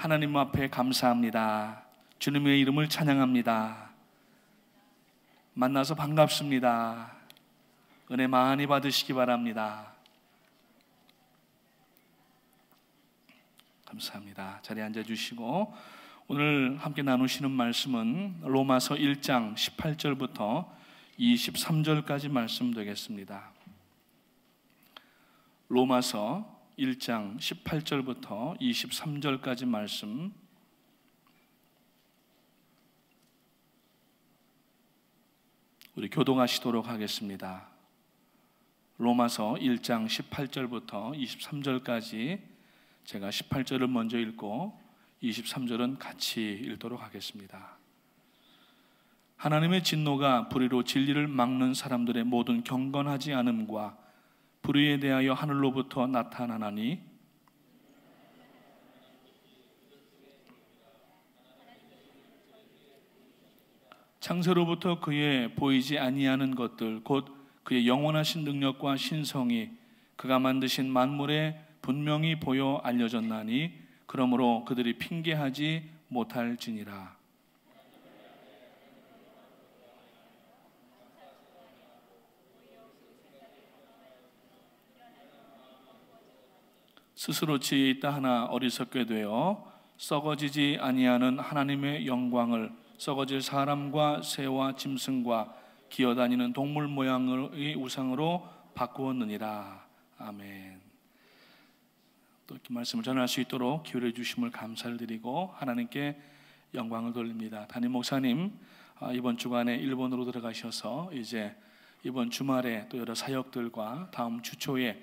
하나님 앞에 감사합니다. 주님의 이름을 찬양합니다. 만나서 반갑습니다. 은혜 많이 받으시기 바랍니다. 감사합니다. 자리에 앉아주시고 오늘 함께 나누시는 말씀은 로마서 1장 18절부터 23절까지 말씀 되겠습니다. 로마서 1장 18절부터 23절까지 말씀, 우리 교독하시도록 하겠습니다. 로마서 1장 18절부터 23절까지 제가 18절을 먼저 읽고 23절은 같이 읽도록 하겠습니다. 하나님의 진노가 불의로 진리를 막는 사람들의 모든 경건하지 않음과 불의에 대하여 하늘로부터 나타나나니 창세로부터 그의 보이지 아니하는 것들 곧 그의 영원하신 능력과 신성이 그가 만드신 만물에 분명히 보여 알려졌나니 그러므로 그들이 핑계하지 못할지니라. 스스로 지혜 있다 하나 어리석게 되어 썩어지지 아니하는 하나님의 영광을 썩어질 사람과 새와 짐승과 기어다니는 동물 모양의 우상으로 바꾸었느니라. 아멘. 또 이렇게 말씀을 전할 수 있도록 기울여 주심을 감사를 드리고 하나님께 영광을 돌립니다. 담임 목사님 이번 주간에 일본으로 들어가셔서 이제 이번 주말에 또 여러 사역들과 다음 주 초에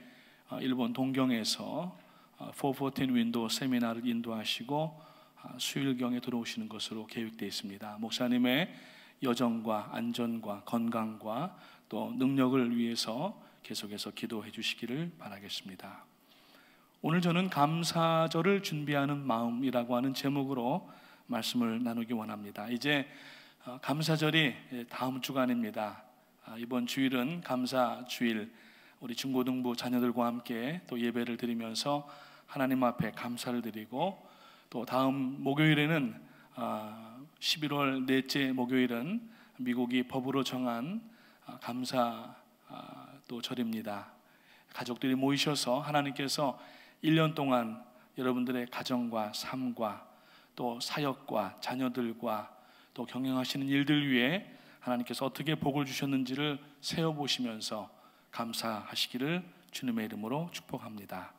일본 동경에서 414 윈도우 세미나를 인도하시고 수요일경에 들어오시는 것으로 계획되어 있습니다. 목사님의 여정과 안전과 건강과 또 능력을 위해서 계속해서 기도해 주시기를 바라겠습니다. 오늘 저는 감사절을 준비하는 마음이라고 하는 제목으로 말씀을 나누기 원합니다. 이제 감사절이 다음 주간입니다. 이번 주일은 감사주일, 우리 중고등부 자녀들과 함께 또 예배를 드리면서 하나님 앞에 감사를 드리고 또 다음 목요일에는 11월 넷째 목요일은 미국이 법으로 정한 감사 또 절입니다. 가족들이 모이셔서 하나님께서 1년 동안 여러분들의 가정과 삶과 또 사역과 자녀들과 또 경영하시는 일들 위해 하나님께서 어떻게 복을 주셨는지를 세어보시면서 감사하시기를 주님의 이름으로 축복합니다.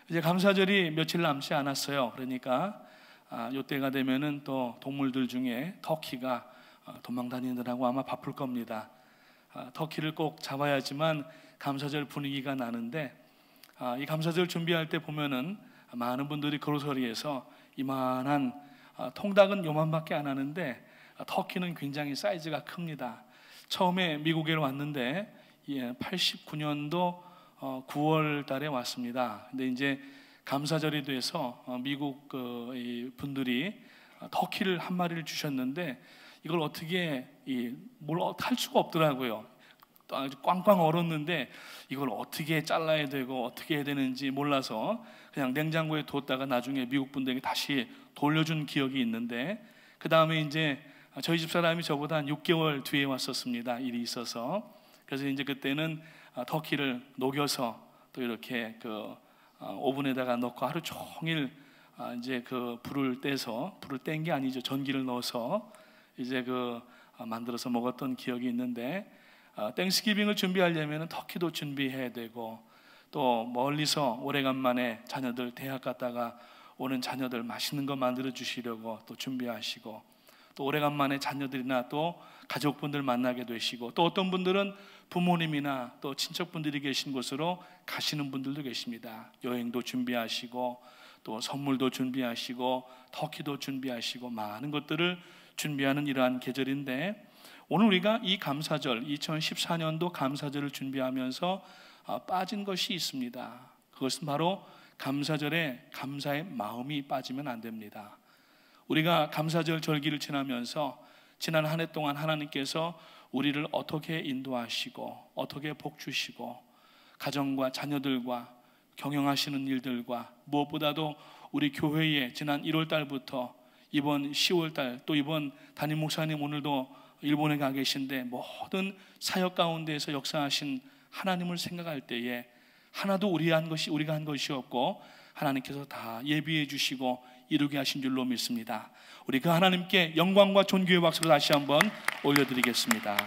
이제 감사절이 며칠 남지 않았어요. 그러니까 이때가 되면은 또 동물들 중에 터키가 도망다니느라고 아마 바쁠 겁니다. 터키를 꼭 잡아야지만 감사절 분위기가 나는데 이 감사절 준비할 때 보면은 많은 분들이 그로서리에서 이만한 통닭은 요만밖에 안 하는데 터키는 굉장히 사이즈가 큽니다. 처음에 미국에 왔는데 89년도 9월 달에 왔습니다. 근데 이제 감사절이 돼서 미국 분들이 터키를 한 마리를 주셨는데 이걸 어떻게 뭘 할 수가 없더라고요. 아주 꽝꽝 얼었는데 이걸 어떻게 잘라야 되고 어떻게 해야 되는지 몰라서 그냥 냉장고에 뒀다가 나중에 미국 분들에게 다시 돌려준 기억이 있는데, 그 다음에 이제 저희 집 사람이 저보다 한 6개월 뒤에 왔었습니다. 일이 있어서. 그래서 이제 그때는 터키를 녹여서 또 이렇게 오븐에다가 넣고 하루 종일 이제 불을 뗀 게 아니죠. 전기를 넣어서 이제 만들어서 먹었던 기억이 있는데, 땡스기빙을 준비하려면 터키도 준비해야 되고 또 멀리서 오래간만에 자녀들 대학 갔다가 오는 자녀들 맛있는 거 만들어 주시려고 또 준비하시고, 또 오래간만에 자녀들이나 또 가족분들 만나게 되시고, 또 어떤 분들은 부모님이나 또 친척분들이 계신 곳으로 가시는 분들도 계십니다. 여행도 준비하시고 또 선물도 준비하시고 터키도 준비하시고 많은 것들을 준비하는 이러한 계절인데, 오늘 우리가 이 감사절 2014년도 감사절을 준비하면서 빠진 것이 있습니다. 그것은 바로 감사절에 감사의 마음이 빠지면 안 됩니다. 우리가 감사절 절기를 지나면서 지난 한 해 동안 하나님께서 우리를 어떻게 인도하시고 어떻게 복 주시고 가정과 자녀들과 경영하시는 일들과 무엇보다도 우리 교회에 지난 1월 달부터 이번 10월 달, 또 이번 담임 목사님 오늘도 일본에 가 계신데 모든 사역 가운데에서 역사하신 하나님을 생각할 때에 하나도 우리가 한 것이 없고 하나님께서 다 예비해 주시고 이루게 하신 줄로 믿습니다. 우리 그 하나님께 영광과 존귀의 박수를 다시 한번 올려드리겠습니다.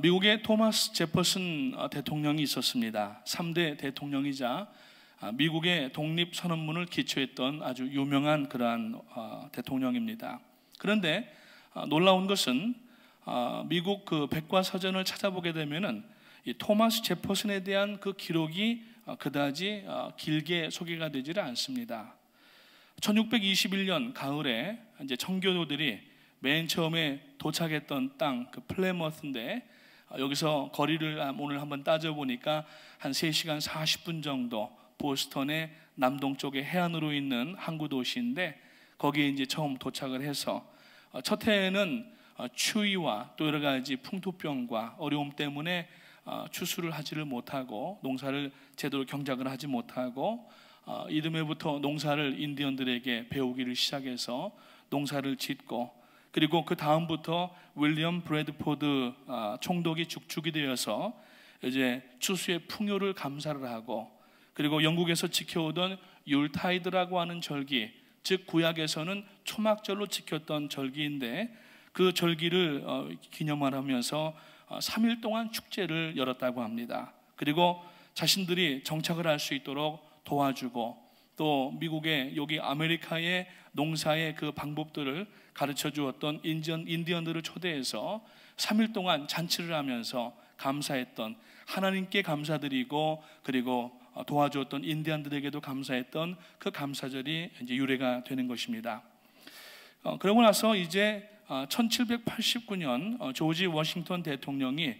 미국의 토마스 제퍼슨 대통령이 있었습니다. 3대 대통령이자 미국의 독립선언문을 기초했던 아주 유명한 그러한 대통령입니다. 그런데 놀라운 것은 미국 그 백과사전을 찾아보게 되면은 이 토마스 제퍼슨에 대한 그 기록이 그다지 길게 소개가 되지를 않습니다. 1621년 가을에 이제 청교도들이 맨 처음에 도착했던 땅 그 플레머스인데, 여기서 거리를 오늘 한번 따져 보니까 한 3시간 40분 정도 보스턴의 남동쪽에 해안으로 있는 항구 도시인데, 거기에 이제 처음 도착을 해서 첫 해에는 추위와 또 여러 가지 풍토병과 어려움 때문에 추수를 하지를 못하고 농사를 제대로 경작을 하지 못하고 이듬해부터 농사를 인디언들에게 배우기를 시작해서 농사를 짓고, 그리고 그 다음부터 윌리엄 브래드포드 총독이 죽이 되어서 이제 추수의 풍요를 감사를 하고, 그리고 영국에서 지켜오던 율타이드라고 하는 절기, 즉 구약에서는 초막절로 지켰던 절기인데 그 절기를 기념하면서 3일 동안 축제를 열었다고 합니다. 그리고 자신들이 정착을 할 수 있도록 도와주고, 또 미국의 여기 아메리카의 농사의 그 방법들을 가르쳐 주었던 인디언들을 초대해서 3일 동안 잔치를 하면서 감사했던, 하나님께 감사드리고 그리고 도와주었던 인디언들에게도 감사했던 그 감사절이 이제 유래가 되는 것입니다. 그러고 나서 이제 1789년 조지 워싱턴 대통령이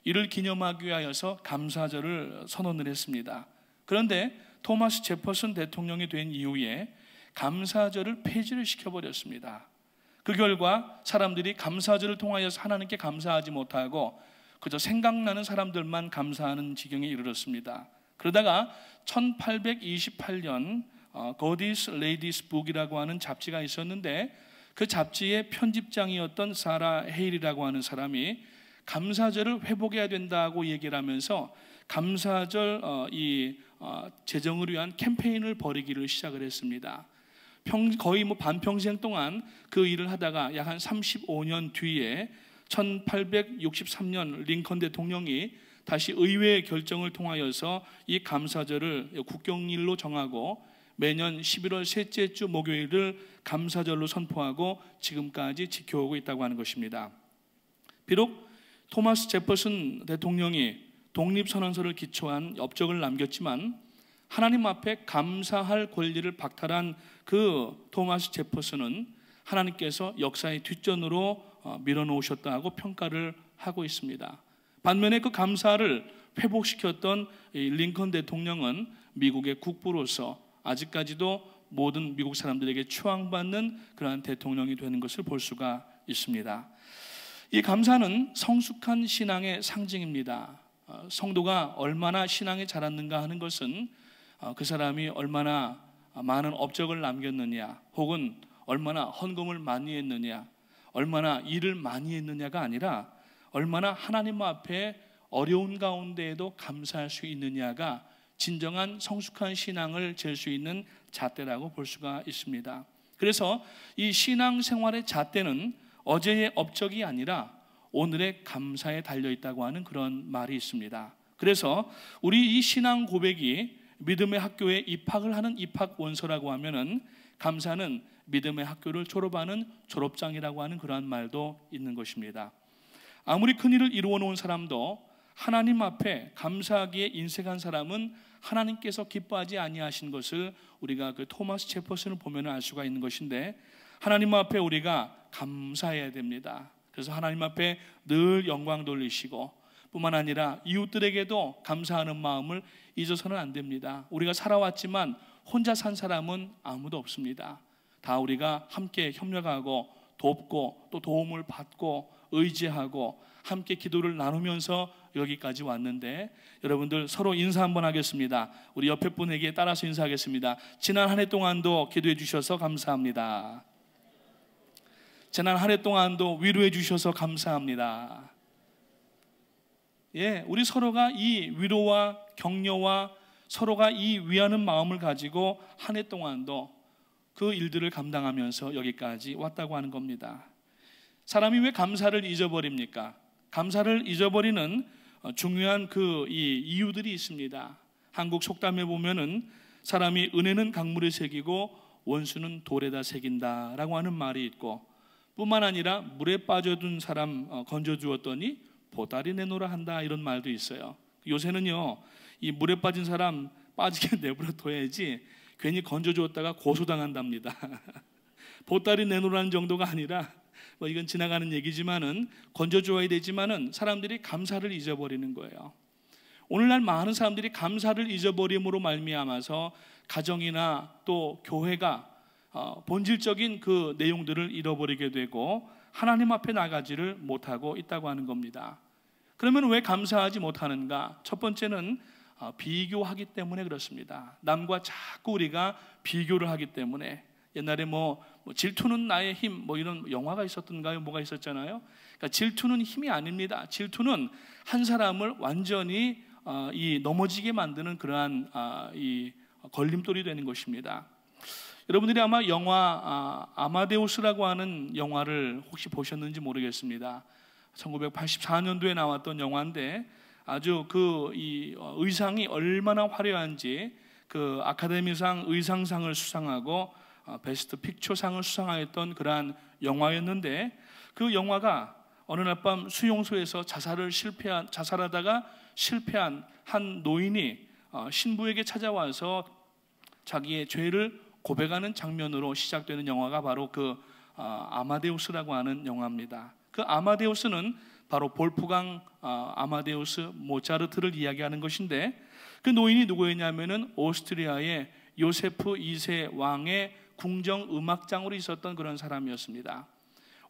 이를 기념하기 위하여서 감사절을 선언을 했습니다. 그런데 토마스 제퍼슨 대통령이 된 이후에 감사절을 폐지를 시켜버렸습니다. 그 결과 사람들이 감사절을 통하여서 하나님께 감사하지 못하고 그저 생각나는 사람들만 감사하는 지경에 이르렀습니다. 그러다가 1828년 거디스 레이디스 북이라고 하는 잡지가 있었는데, 그 잡지의 편집장이었던 사라 헤일이라고 하는 사람이 감사절을 회복해야 된다고 얘기를 하면서 감사절 제정을 위한 캠페인을 벌이기를 시작을 했습니다. 거의 반평생 동안 그 일을 하다가 약 한 35년 뒤에 1863년 링컨 대통령이 다시 의회의 결정을 통하여서 이 감사절을 국경일로 정하고 매년 11월 셋째 주 목요일을 감사절로 선포하고 지금까지 지켜오고 있다고 하는 것입니다. 비록 토마스 제퍼슨 대통령이 독립선언서를 기초한 업적을 남겼지만 하나님 앞에 감사할 권리를 박탈한 그 토마스 제퍼슨은 하나님께서 역사의 뒷전으로 밀어놓으셨다고 평가를 하고 있습니다. 반면에 그 감사를 회복시켰던 링컨 대통령은 미국의 국부로서 아직까지도 모든 미국 사람들에게 추앙받는 그러한 대통령이 되는 것을 볼 수가 있습니다. 이 감사는 성숙한 신앙의 상징입니다. 성도가 얼마나 신앙에 자랐는가 하는 것은 그 사람이 얼마나 많은 업적을 남겼느냐, 혹은 얼마나 헌금을 많이 했느냐, 얼마나 일을 많이 했느냐가 아니라 얼마나 하나님 앞에 어려운 가운데에도 감사할 수 있느냐가 진정한 성숙한 신앙을 잴 수 있는 잣대라고 볼 수가 있습니다. 그래서 이 신앙생활의 잣대는 어제의 업적이 아니라 오늘의 감사에 달려있다고 하는 그런 말이 있습니다. 그래서 우리 이 신앙 고백이 믿음의 학교에 입학을 하는 입학 원서라고 하면은 감사는 믿음의 학교를 졸업하는 졸업장이라고 하는 그러한 말도 있는 것입니다. 아무리 큰 일을 이루어 놓은 사람도 하나님 앞에 감사하기에 인색한 사람은 하나님께서 기뻐하지 아니하신 것을 우리가 그 토마스 제퍼슨을 보면 알 수가 있는 것인데, 하나님 앞에 우리가 감사해야 됩니다. 그래서 하나님 앞에 늘 영광 돌리시고, 뿐만 아니라 이웃들에게도 감사하는 마음을 잊어서는 안 됩니다. 우리가 살아왔지만 혼자 산 사람은 아무도 없습니다. 다 우리가 함께 협력하고 돕고 또 도움을 받고 의지하고 함께 기도를 나누면서 여기까지 왔는데 여러분들 서로 인사 한번 하겠습니다. 우리 옆에 분에게 따라서 인사하겠습니다. 지난 한 해 동안도 기도해 주셔서 감사합니다. 지난 한 해 동안도 위로해 주셔서 감사합니다. 예, 우리 서로가 이 위로와 격려와 서로가 이 위하는 마음을 가지고 한 해 동안도 그 일들을 감당하면서 여기까지 왔다고 하는 겁니다. 사람이 왜 감사를 잊어버립니까? 감사를 잊어버리는 중요한 이 이유들이 있습니다. 한국 속담에 보면은 사람이 은혜는 강물에 새기고 원수는 돌에다 새긴다라고 하는 말이 있고, 뿐만 아니라 물에 빠져든 사람 건져주었더니 보따리 내놓으라 한다, 이런 말도 있어요. 요새는요, 이 물에 빠진 사람 빠지게 내버려 둬야지 괜히 건져주었다가 고소당한답니다. 보따리 내놓으라는 정도가 아니라 이건 지나가는 얘기지만은 건져줘야 되지만은 사람들이 감사를 잊어버리는 거예요. 오늘날 많은 사람들이 감사를 잊어버림으로 말미암아서 가정이나 또 교회가 본질적인 그 내용들을 잃어버리게 되고 하나님 앞에 나가지를 못하고 있다고 하는 겁니다. 그러면 왜 감사하지 못하는가? 첫 번째는 비교하기 때문에 그렇습니다. 남과 자꾸 우리가 비교를 하기 때문에. 옛날에 질투는 나의 힘 이런 영화가 있었던가요? 뭐가 있었잖아요. 그러니까 질투는 힘이 아닙니다. 질투는 한 사람을 완전히 넘어지게 만드는 그러한 이 걸림돌이 되는 것입니다. 여러분들이 아마 영화 아마데우스라고 하는 영화를 혹시 보셨는지 모르겠습니다. 1984년도에 나왔던 영화인데 아주 이 의상이 얼마나 화려한지 그 아카데미상 의상상을 수상하고 베스트 픽처상을 수상하였던 그러한 영화였는데, 그 영화가 어느 날 밤 수용소에서 자살하다가 실패한 한 노인이 신부에게 찾아와서 자기의 죄를 고백하는 장면으로 시작되는 영화가 바로 그 아마데우스라고 하는 영화입니다. 그 아마데우스는 바로 볼프강 아마데우스 모차르트를 이야기하는 것인데, 그 노인이 누구였냐면은 오스트리아의 요세프 2세 왕의 궁정 음악장으로 있었던 그런 사람이었습니다.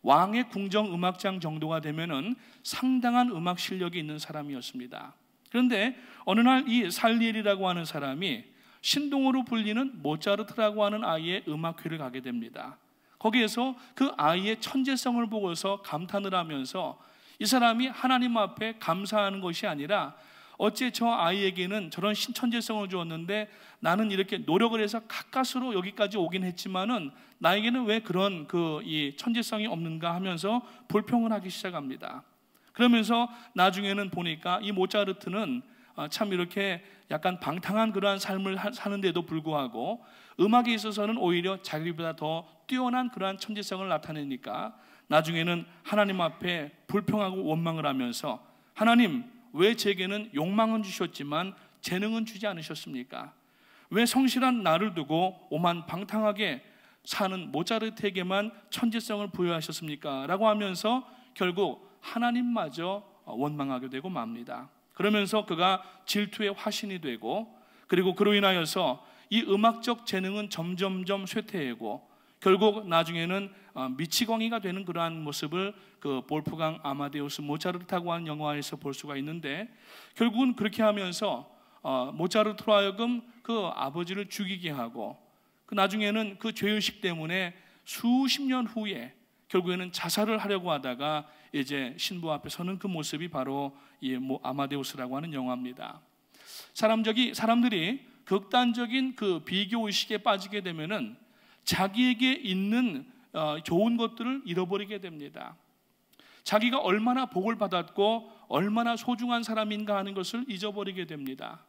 왕의 궁정 음악장 정도가 되면은 상당한 음악 실력이 있는 사람이었습니다. 그런데 어느 날 이 살리엘이라고 하는 사람이 신동으로 불리는 모차르트라고 하는 아이의 음악회를 가게 됩니다. 거기에서 그 아이의 천재성을 보고서 감탄을 하면서 이 사람이 하나님 앞에 감사하는 것이 아니라 어째 저 아이에게는 저런 신천재성을 주었는데 나는 이렇게 노력을 해서 가까스로 여기까지 오긴 했지만은 나에게는 왜 그런 이 천재성이 없는가 하면서 불평을 하기 시작합니다. 그러면서 나중에는 보니까 이 모차르트는 참 이렇게 약간 방탕한 그러한 삶을 사는데도 불구하고 음악에 있어서는 오히려 자기보다 더 뛰어난 그러한 천재성을 나타내니까 나중에는 하나님 앞에 불평하고 원망을 하면서, 하나님, 왜 제게는 욕망은 주셨지만 재능은 주지 않으셨습니까? 왜 성실한 나를 두고 오만 방탕하게 사는 모차르트에게만 천재성을 부여하셨습니까? 라고 하면서 결국 하나님마저 원망하게 되고 맙니다. 그러면서 그가 질투의 화신이 되고, 그리고 그로 인하여서 이 음악적 재능은 점점점 쇠퇴하고 결국 나중에는 미치광이가 되는 그러한 모습을 그 볼프강 아마데우스 모차르트라고 하는 영화에서 볼 수가 있는데, 결국은 그렇게 하면서 모차르트로 하여금 그 아버지를 죽이게 하고, 그 나중에는 그 죄의식 때문에 수십 년 후에 결국에는 자살을 하려고 하다가 이제 신부 앞에 서는 그 모습이 바로 이 아마데우스라고 하는 영화입니다. 사람들이 극단적인 그 비교 의식에 빠지게 되면은 자기에게 있는 좋은 것들을 잃어버리게 됩니다. 자기가 얼마나 복을 받았고 얼마나 소중한 사람인가 하는 것을 잊어버리게 됩니다.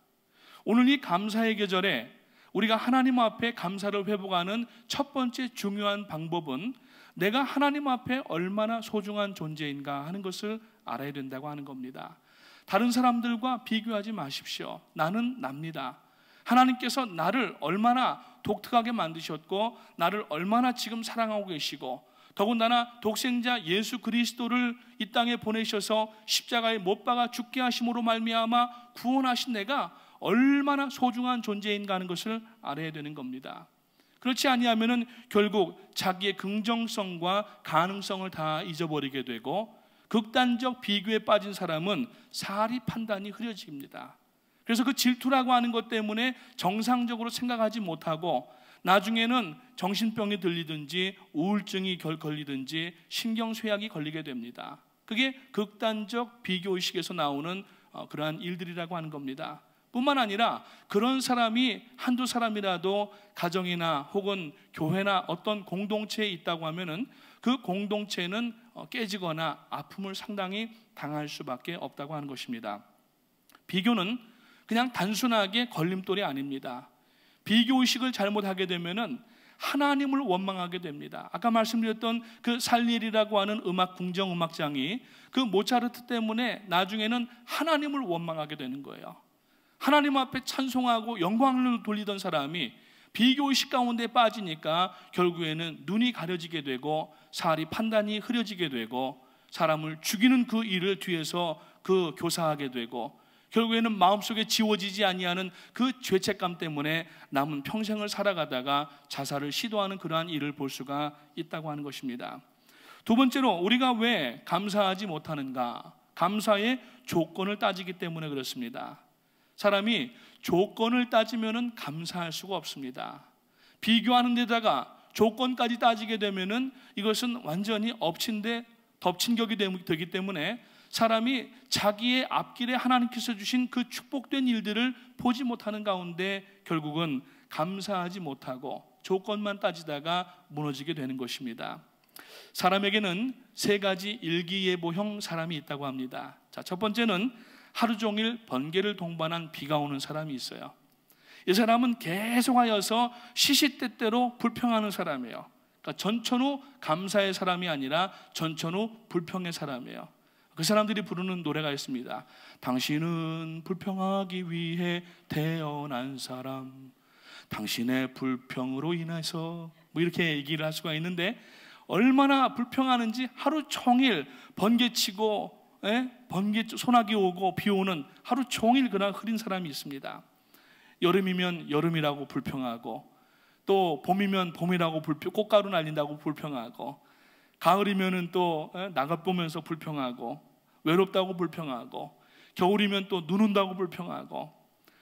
오늘 이 감사의 계절에 우리가 하나님 앞에 감사를 회복하는 첫 번째 중요한 방법은 내가 하나님 앞에 얼마나 소중한 존재인가 하는 것을 알아야 된다고 하는 겁니다. 다른 사람들과 비교하지 마십시오. 나는 납니다. 하나님께서 나를 얼마나 독특하게 만드셨고 나를 얼마나 지금 사랑하고 계시고, 더군다나 독생자 예수 그리스도를 이 땅에 보내셔서 십자가에 못 박아 죽게 하심으로 말미암아 구원하신 내가 얼마나 소중한 존재인가 하는 것을 알아야 되는 겁니다. 그렇지 아니하면은 결국 자기의 긍정성과 가능성을 다 잊어버리게 되고, 극단적 비교에 빠진 사람은 사리 판단이 흐려집니다. 그래서 그 질투라고 하는 것 때문에 정상적으로 생각하지 못하고 나중에는 정신병이 들리든지 우울증이 걸리든지 신경쇠약이 걸리게 됩니다. 그게 극단적 비교의식에서 나오는 그러한 일들이라고 하는 겁니다. 뿐만 아니라 그런 사람이 한두 사람이라도 가정이나 혹은 교회나 어떤 공동체에 있다고 하면은 그 공동체는 깨지거나 아픔을 상당히 당할 수밖에 없다고 하는 것입니다. 비교는 그냥 단순하게 걸림돌이 아닙니다. 비교의식을 잘못하게 되면은 하나님을 원망하게 됩니다. 아까 말씀드렸던 그 살리엘이라고 하는 궁정음악장이 그 모차르트 때문에 나중에는 하나님을 원망하게 되는 거예요. 하나님 앞에 찬송하고 영광을 돌리던 사람이 비교의식 가운데 빠지니까 결국에는 눈이 가려지게 되고 사리 판단이 흐려지게 되고 사람을 죽이는 그 일을 뒤에서 그 교사하게 되고 결국에는 마음속에 지워지지 아니하는 그 죄책감 때문에 남은 평생을 살아가다가 자살을 시도하는 그러한 일을 볼 수가 있다고 하는 것입니다. 두 번째로 우리가 왜 감사하지 못하는가? 감사의 조건을 따지기 때문에 그렇습니다. 사람이 조건을 따지면은 감사할 수가 없습니다. 비교하는 데다가 조건까지 따지게 되면은 이것은 완전히 덮친 격이 되기 때문에 사람이 자기의 앞길에 하나님께서 주신 그 축복된 일들을 보지 못하는 가운데 결국은 감사하지 못하고 조건만 따지다가 무너지게 되는 것입니다. 사람에게는 세 가지 일기예보형 사람이 있다고 합니다. 자, 첫 번째는 하루 종일 번개를 동반한 비가 오는 사람이 있어요. 이 사람은 계속하여서 시시때때로 불평하는 사람이에요. 그러니까 전천후 감사의 사람이 아니라 전천후 불평의 사람이에요. 그 사람들이 부르는 노래가 있습니다. 당신은 불평하기 위해 태어난 사람, 당신의 불평으로 인해서 이렇게 얘기를 할 수가 있는데 얼마나 불평하는지 하루 종일 번개치고 번개 소나기 오고 비 오는 하루 종일 그날 흐린 사람이 있습니다. 여름이면 여름이라고 불평하고 또 봄이면 봄이라고 꽃가루 날린다고 불평하고 가을이면은 또 나가 보면서 불평하고 외롭다고 불평하고 겨울이면 또 눈 온다고 불평하고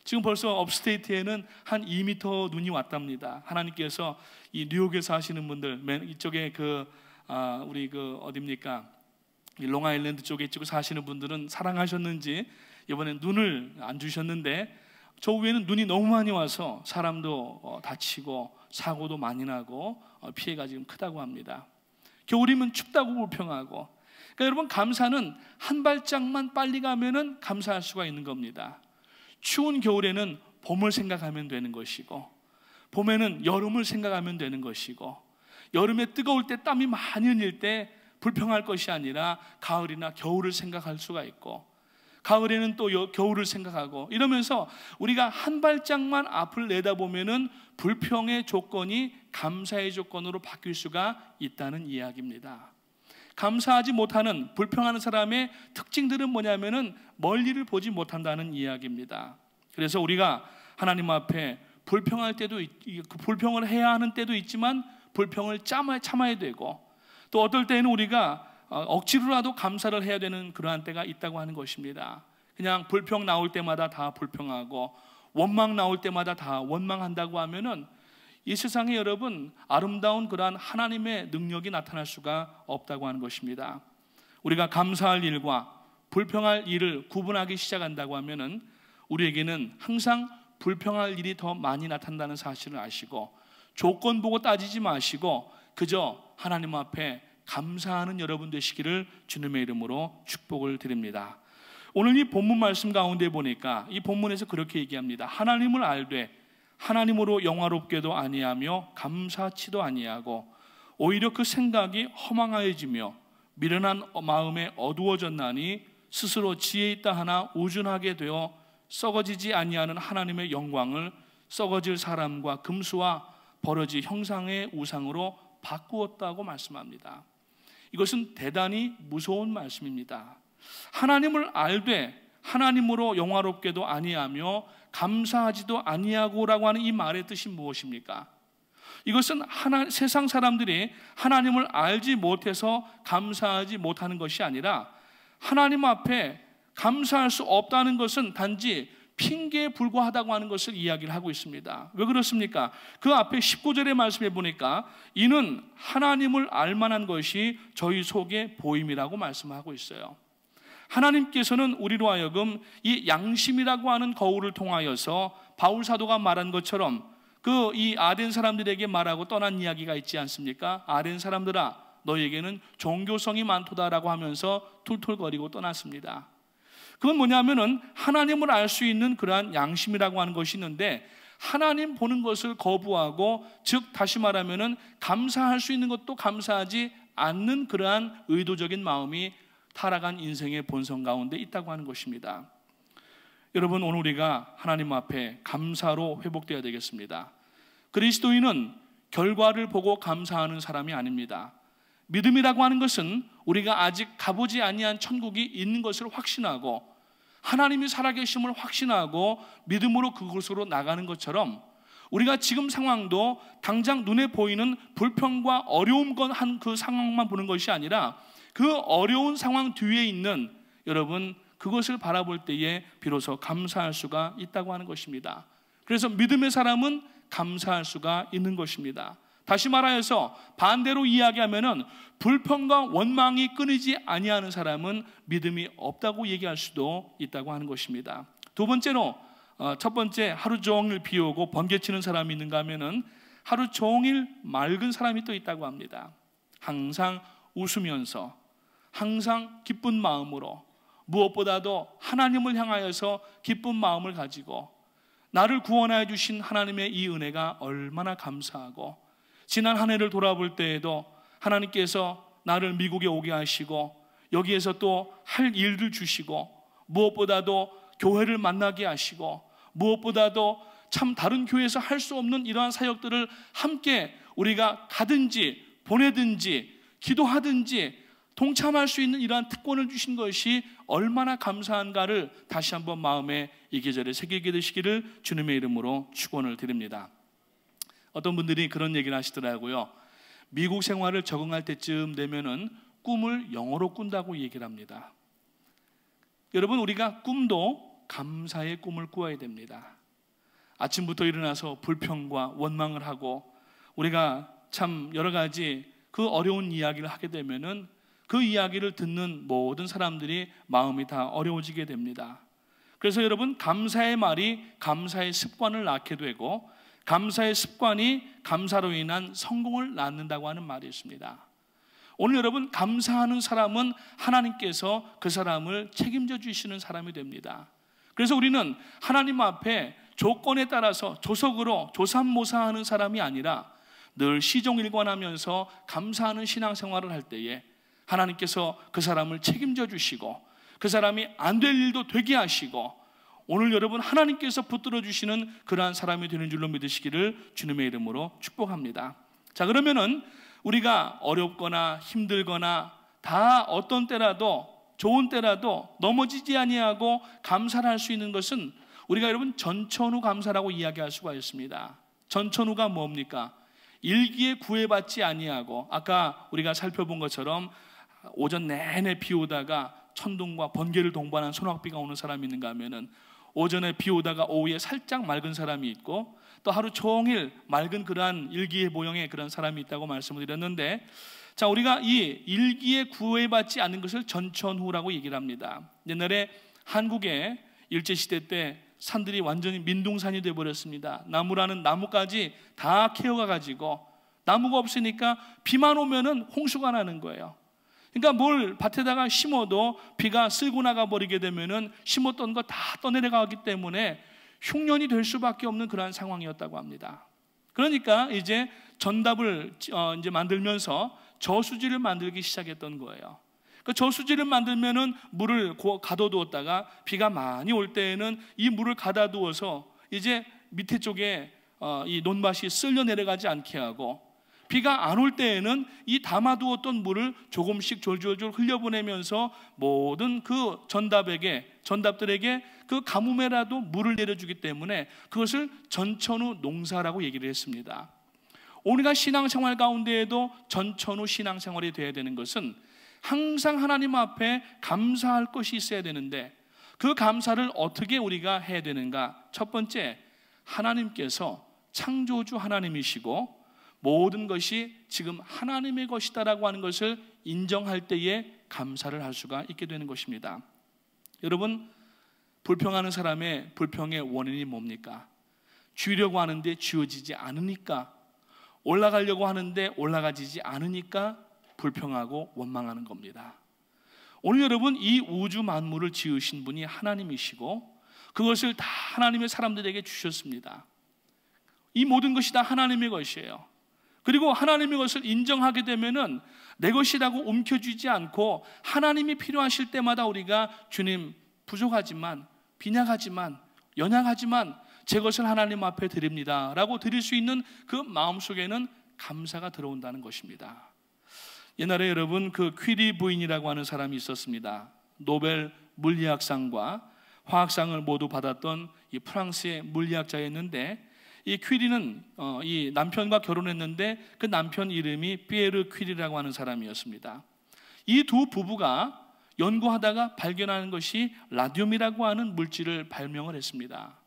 지금 벌써 업스테이트에는 한 2m 눈이 왔답니다. 하나님께서 이 뉴욕에서 하시는 분들 맨 이쪽에 우리 어딥니까? 이 롱아일랜드 쪽에 사시는 분들은 사랑하셨는지 이번엔 눈을 안 주셨는데 저 위에는 눈이 너무 많이 와서 사람도 다치고 사고도 많이 나고 피해가 지금 크다고 합니다. 겨울이면 춥다고 불평하고 그러니까 여러분 감사는 한 발짝만 빨리 가면은 감사할 수가 있는 겁니다. 추운 겨울에는 봄을 생각하면 되는 것이고 봄에는 여름을 생각하면 되는 것이고 여름에 뜨거울 때 땀이 많이 흘릴 때 불평할 것이 아니라 가을이나 겨울을 생각할 수가 있고 가을에는 또 겨울을 생각하고 이러면서 우리가 한 발짝만 앞을 내다보면은 불평의 조건이 감사의 조건으로 바뀔 수가 있다는 이야기입니다. 감사하지 못하는 불평하는 사람의 특징들은 뭐냐면은 멀리를 보지 못한다는 이야기입니다. 그래서 우리가 하나님 앞에 불평할 때도 불평을 해야 하는 때도 있지만 불평을 참아야 되고 또 어떨 때는 우리가 억지로라도 감사를 해야 되는 그러한 때가 있다고 하는 것입니다. 그냥 불평 나올 때마다 다 불평하고 원망 나올 때마다 다 원망한다고 하면은 이 세상에 여러분 아름다운 그러한 하나님의 능력이 나타날 수가 없다고 하는 것입니다. 우리가 감사할 일과 불평할 일을 구분하기 시작한다고 하면은 우리에게는 항상 불평할 일이 더 많이 나타난다는 사실을 아시고 조건 보고 따지지 마시고 그저 하나님 앞에 감사하는 여러분 되시기를 주님의 이름으로 축복을 드립니다. 오늘 이 본문 말씀 가운데 보니까 이 본문에서 그렇게 얘기합니다. 하나님을 알되 하나님으로 영화롭게도 아니하며 감사치도 아니하고 오히려 그 생각이 허망하여지며 미련한 마음에 어두워졌나니 스스로 지혜 있다 하나 우준하게 되어 썩어지지 아니하는 하나님의 영광을 썩어질 사람과 금수와 버러지 형상의 우상으로 바꾸었다고 말씀합니다. 이것은 대단히 무서운 말씀입니다. 하나님을 알되 하나님으로 영화롭게도 아니하며 감사하지도 아니하고라고 하는 이 말의 뜻이 무엇입니까? 이것은 세상 사람들이 하나님을 알지 못해서 감사하지 못하는 것이 아니라 하나님 앞에 감사할 수 없다는 것은 단지 핑계에 불과하다고 하는 것을 이야기를 하고 있습니다. 왜 그렇습니까? 그 앞에 19절의 말씀에 보니까 이는 하나님을 알만한 것이 저희 속에 보임이라고 말씀하고 있어요. 하나님께서는 우리로 하여금 이 양심이라고 하는 거울을 통하여서 바울 사도가 말한 것처럼 이 아덴 사람들에게 말하고 떠난 이야기가 있지 않습니까? 아덴 사람들아, 너에게는 종교성이 많도다라고 하면서 툴툴거리고 떠났습니다. 그건 뭐냐면은 하나님을 알 수 있는 그러한 양심이라고 하는 것이 있는데, 하나님 보는 것을 거부하고, 즉 다시 말하면은 감사할 수 있는 것도 감사하지 않는 그러한 의도적인 마음이 타락한 인생의 본성 가운데 있다고 하는 것입니다. 여러분, 오늘 우리가 하나님 앞에 감사로 회복되어야 되겠습니다. 그리스도인은 결과를 보고 감사하는 사람이 아닙니다. 믿음이라고 하는 것은 우리가 아직 가보지 아니한 천국이 있는 것을 확신하고, 하나님이 살아계심을 확신하고 믿음으로 그곳으로 나가는 것처럼, 우리가 지금 상황도 당장 눈에 보이는 불평과 어려움 한 그 상황만 보는 것이 아니라 그 어려운 상황 뒤에 있는, 여러분, 그것을 바라볼 때에 비로소 감사할 수가 있다고 하는 것입니다. 그래서 믿음의 사람은 감사할 수가 있는 것입니다. 다시 말하여서 반대로 이야기하면은 불평과 원망이 끊이지 아니하는 사람은 믿음이 없다고 얘기할 수도 있다고 하는 것입니다. 두 번째로, 첫 번째, 하루 종일 비 오고 번개치는 사람이 있는가 하면은 하루 종일 맑은 사람이 또 있다고 합니다. 항상 웃으면서, 항상 기쁜 마음으로, 무엇보다도 하나님을 향하여서 기쁜 마음을 가지고, 나를 구원하여 주신 하나님의 이 은혜가 얼마나 감사하고, 지난 한 해를 돌아볼 때에도 하나님께서 나를 미국에 오게 하시고 여기에서 또 할 일들 주시고, 무엇보다도 교회를 만나게 하시고, 무엇보다도 참 다른 교회에서 할 수 없는 이러한 사역들을 함께 우리가 가든지 보내든지 기도하든지 동참할 수 있는 이러한 특권을 주신 것이 얼마나 감사한가를 다시 한번 마음에 이 계절에 새기게 되시기를 주님의 이름으로 축원을 드립니다. 어떤 분들이 그런 얘기를 하시더라고요. 미국 생활을 적응할 때쯤 되면은 꿈을 영어로 꾼다고 얘기를 합니다. 여러분, 우리가 꿈도 감사의 꿈을 꾸어야 됩니다. 아침부터 일어나서 불평과 원망을 하고 우리가 참 여러 가지 그 어려운 이야기를 하게 되면은 그 이야기를 듣는 모든 사람들이 마음이 다 어려워지게 됩니다. 그래서 여러분, 감사의 말이 감사의 습관을 낳게 되고, 감사의 습관이 감사로 인한 성공을 낳는다고 하는 말이 있습니다. 오늘 여러분, 감사하는 사람은 하나님께서 그 사람을 책임져 주시는 사람이 됩니다. 그래서 우리는 하나님 앞에 조건에 따라서 조석으로 조삼모사하는 사람이 아니라 늘 시종일관하면서 감사하는 신앙생활을 할 때에 하나님께서 그 사람을 책임져 주시고, 그 사람이 안 될 일도 되게 하시고, 오늘 여러분 하나님께서 붙들어 주시는 그러한 사람이 되는 줄로 믿으시기를 주님의 이름으로 축복합니다. 자, 그러면은 우리가 어렵거나 힘들거나 다 어떤 때라도, 좋은 때라도 넘어지지 아니하고 감사를 할 수 있는 것은 우리가 여러분 전천후 감사라고 이야기할 수가 있습니다. 전천후가 뭡니까? 일기에 구애받지 아니하고, 아까 우리가 살펴본 것처럼 오전 내내 비 오다가 천둥과 번개를 동반한 소낙비가 오는 사람이 있는가 하면은, 오전에 비 오다가 오후에 살짝 맑은 사람이 있고, 또 하루 종일 맑은 그러한 일기예보형의 그런 사람이 있다고 말씀을 드렸는데, 자, 우리가 이 일기에 구애받지 않는 것을 전천후라고 얘기를 합니다. 옛날에 한국에 일제시대 때 산들이 완전히 민둥산이 되어버렸습니다. 나무라는 나무까지 다 케어가 가지고, 나무가 없으니까 비만 오면은 홍수가 나는 거예요. 그러니까 뭘 밭에다가 심어도 비가 쓸고 나가 버리게 되면은 심었던 거 다 떠내려가기 때문에 흉년이 될 수밖에 없는 그러한 상황이었다고 합니다. 그러니까 이제 전답을 이제 만들면서 저수지를 만들기 시작했던 거예요. 그 저수지를 만들면은 물을 가둬두었다가 비가 많이 올 때에는 이 물을 가둬두어서 이제 밑에 쪽에 이 논밭이 쓸려 내려가지 않게 하고, 비가 안 올 때에는 이 담아두었던 물을 조금씩 졸졸졸 흘려보내면서 모든 그 전답들에게 그 가뭄에라도 물을 내려주기 때문에 그것을 전천후 농사라고 얘기를 했습니다. 우리가 신앙생활 가운데에도 전천후 신앙생활이 되어야 되는 것은 항상 하나님 앞에 감사할 것이 있어야 되는데 그 감사를 어떻게 우리가 해야 되는가? 첫 번째, 하나님께서 창조주 하나님이시고 모든 것이 지금 하나님의 것이다라고 하는 것을 인정할 때에 감사를 할 수가 있게 되는 것입니다. 여러분, 불평하는 사람의 불평의 원인이 뭡니까? 쥐려고 하는데 쥐어지지 않으니까, 올라가려고 하는데 올라가지지 않으니까 불평하고 원망하는 겁니다. 오늘 여러분, 이 우주 만물을 지으신 분이 하나님이시고 그것을 다 하나님의 사람들에게 주셨습니다. 이 모든 것이 다 하나님의 것이에요. 그리고 하나님의 것을 인정하게 되면은 내 것이라고 움켜쥐지 않고 하나님이 필요하실 때마다 우리가 주님 부족하지만, 빈약하지만, 연약하지만 제 것을 하나님 앞에 드립니다 라고 드릴 수 있는 그 마음속에는 감사가 들어온다는 것입니다. 옛날에 여러분, 그 퀴리 부인이라고 하는 사람이 있었습니다. 노벨 물리학상과 화학상을 모두 받았던 이 프랑스의 물리학자였는데, 이 퀴리는 이 남편과 결혼했는데 그 남편 이름이 피에르 퀴리라고 하는 사람이었습니다. 이 두 부부가 연구하다가 발견하는 것이 라듐이라고 하는 물질을 발명을 했습니다.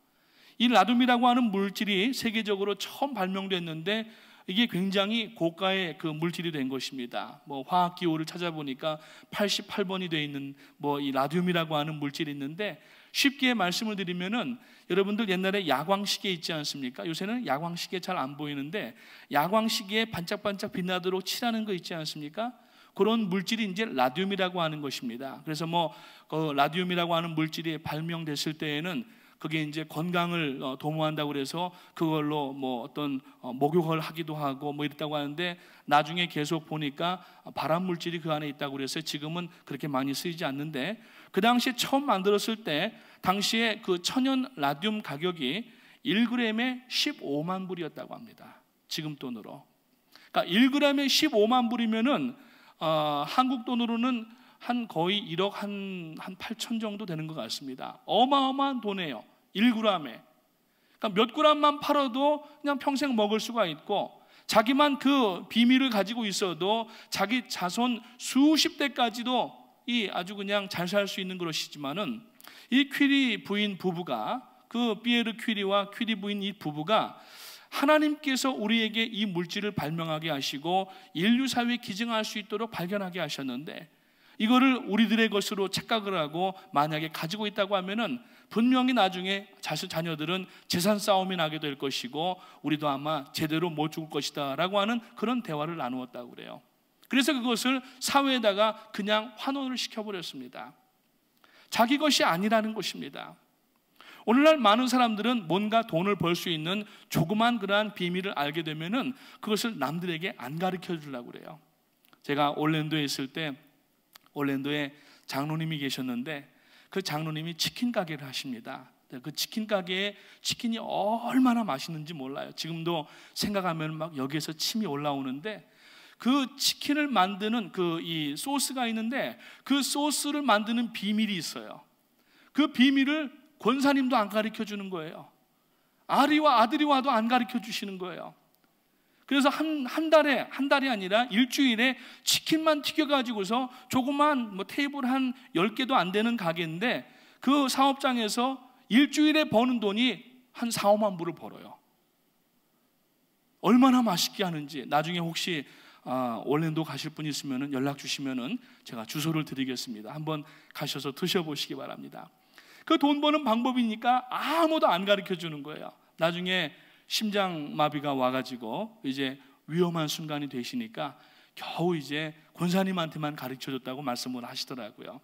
이 라듐이라고 하는 물질이 세계적으로 처음 발명됐는데 이게 굉장히 고가의 그 물질이 된 것입니다. 뭐 화학 기호를 찾아보니까 88번이 되어 있는 이 라듐이라고 하는 물질이 있는데, 쉽게 말씀을 드리면은 여러분들 옛날에 야광시계 있지 않습니까? 요새는 야광시계 잘 안 보이는데 야광시계에 반짝반짝 빛나도록 칠하는 거 있지 않습니까? 그런 물질이 이제 라듐이라고 하는 것입니다. 그래서 그 라듐이라고 하는 물질이 발명됐을 때에는 그게 이제 건강을 도모한다고 그래서 그걸로 어떤 목욕을 하기도 하고 이랬다고 하는데, 나중에 계속 보니까 발암 물질이 그 안에 있다고 그래서 지금은 그렇게 많이 쓰이지 않는데, 그 당시에 처음 만들었을 때 당시에 그 천연 라듐 가격이 1g에 15만 불이었다고 합니다. 지금 돈으로. 그러니까 1g에 15만 불이면은 한국 돈으로는 한 거의 1억 한 8천 정도 되는 것 같습니다. 어마어마한 돈이에요. 1g에. 그러니까 몇 g만 팔아도 그냥 평생 먹을 수가 있고, 자기만 그 비밀을 가지고 있어도 자기 자손 수십 대까지도 아주 그냥 잘 살 수 있는 것이지만은, 이 퀴리 부인 부부가, 그 피에르 퀴리와 퀴리 부인 이 부부가 하나님께서 우리에게 이 물질을 발명하게 하시고 인류 사회에 기증할 수 있도록 발견하게 하셨는데, 이거를 우리들의 것으로 착각을 하고 만약에 가지고 있다고 하면은 분명히 나중에 자녀들은 재산 싸움이 나게 될 것이고 우리도 아마 제대로 못 죽을 것이다 라고 하는 그런 대화를 나누었다고 그래요. 그래서 그것을 사회에다가 그냥 환원을 시켜버렸습니다. 자기 것이 아니라는 것입니다. 오늘날 많은 사람들은 뭔가 돈을 벌 수 있는 조그만 그러한 비밀을 알게 되면은 그것을 남들에게 안 가르쳐 주려고 그래요. 제가 올랜도에 있을 때 올랜도에 장로님이 계셨는데, 그 장로님이 치킨 가게를 하십니다. 그 치킨 가게에 치킨이 얼마나 맛있는지 몰라요. 지금도 생각하면 막 여기에서 침이 올라오는데, 그 치킨을 만드는 이 소스가 있는데 그 소스를 만드는 비밀이 있어요. 그 비밀을 권사님도 안 가르쳐 주는 거예요. 아리와 아들이 와도 안 가르쳐 주시는 거예요. 그래서 한 달이 아니라 일주일에 치킨만 튀겨가지고서 조그만 테이블 한 10개도 안 되는 가게인데, 그 사업장에서 일주일에 버는 돈이 한 4, 5만 불을 벌어요. 얼마나 맛있게 하는지. 나중에 혹시 올랜도 가실 분 있으면 연락 주시면은 제가 주소를 드리겠습니다. 한번 가셔서 드셔보시기 바랍니다. 그 돈 버는 방법이니까 아무도 안 가르쳐 주는 거예요. 나중에 심장마비가 와가지고 이제 위험한 순간이 되시니까 겨우 이제 권사님한테만 가르쳐줬다고 말씀을 하시더라고요.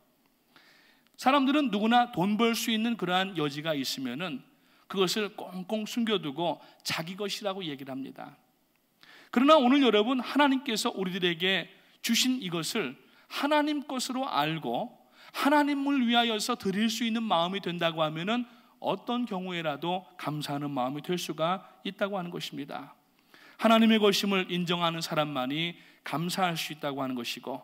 사람들은 누구나 돈 벌 수 있는 그러한 여지가 있으면은 그것을 꽁꽁 숨겨두고 자기 것이라고 얘기를 합니다. 그러나 오늘 여러분, 하나님께서 우리들에게 주신 이것을 하나님 것으로 알고 하나님을 위하여서 드릴 수 있는 마음이 된다고 하면은 어떤 경우에라도 감사하는 마음이 될 수가 있다고 하는 것입니다. 하나님의 것임을 인정하는 사람만이 감사할 수 있다고 하는 것이고,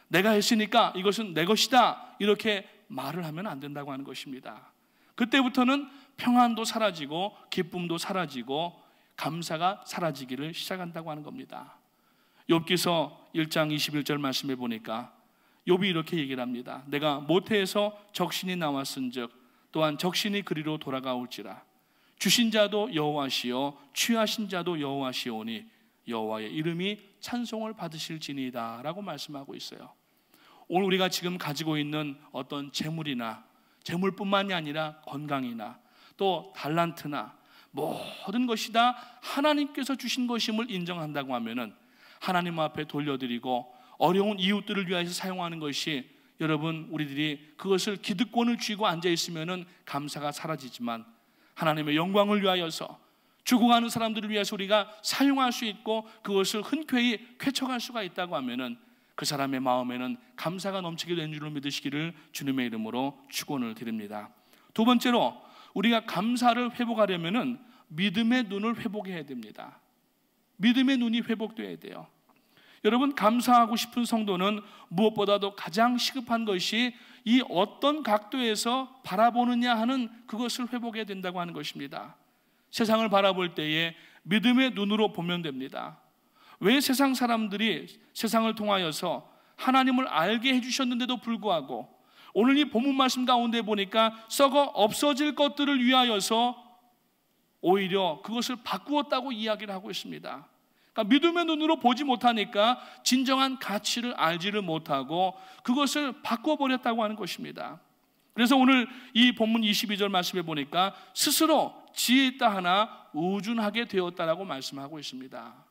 내가 했으니까 이것은 내 것이다 이렇게 말을 하면 안 된다고 하는 것입니다. 그때부터는 평안도 사라지고 기쁨도 사라지고 감사가 사라지기를 시작한다고 하는 겁니다. 욥기서 1장 21절 말씀해 보니까 욥이 이렇게 얘기를 합니다. 내가 모태에서 적신이 나왔은즉 또한 적신이 그리로 돌아가올지라. 주신 자도 여호와시요 취하신 자도 여호와시오니 여호와의 이름이 찬송을 받으실지니이다 라고 말씀하고 있어요. 오늘 우리가 지금 가지고 있는 어떤 재물이나 재물뿐만이 아니라 건강이나 또 달란트나 모든 것이 다 하나님께서 주신 것임을 인정한다고 하면은 하나님 앞에 돌려드리고 어려운 이웃들을 위해서 사용하는 것이, 여러분 우리들이 그것을 기득권을 쥐고 앉아 있으면은 감사가 사라지지만 하나님의 영광을 위하여서 죽어가는 사람들을 위해서 우리가 사용할 수 있고 그것을 흔쾌히 쾌척할 수가 있다고 하면은 그 사람의 마음에는 감사가 넘치게 된 줄을 믿으시기를 주님의 이름으로 축원을 드립니다. 두 번째로, 우리가 감사를 회복하려면은 믿음의 눈을 회복해야 됩니다. 믿음의 눈이 회복돼야 돼요. 여러분, 감사하고 싶은 성도는 무엇보다도 가장 시급한 것이 이 어떤 각도에서 바라보느냐 하는 그것을 회복해야 된다고 하는 것입니다. 세상을 바라볼 때에 믿음의 눈으로 보면 됩니다. 왜 세상 사람들이 세상을 통하여서 하나님을 알게 해주셨는데도 불구하고 오늘 이 본문 말씀 가운데 보니까 썩어 없어질 것들을 위하여서 오히려 그것을 바꾸었다고 이야기를 하고 있습니다. 그러니까 믿음의 눈으로 보지 못하니까 진정한 가치를 알지를 못하고 그것을 바꿔버렸다고 하는 것입니다. 그래서 오늘 이 본문 22절 말씀에 보니까 스스로 지혜 있다 하나 우준하게 되었다라고 말씀하고 있습니다.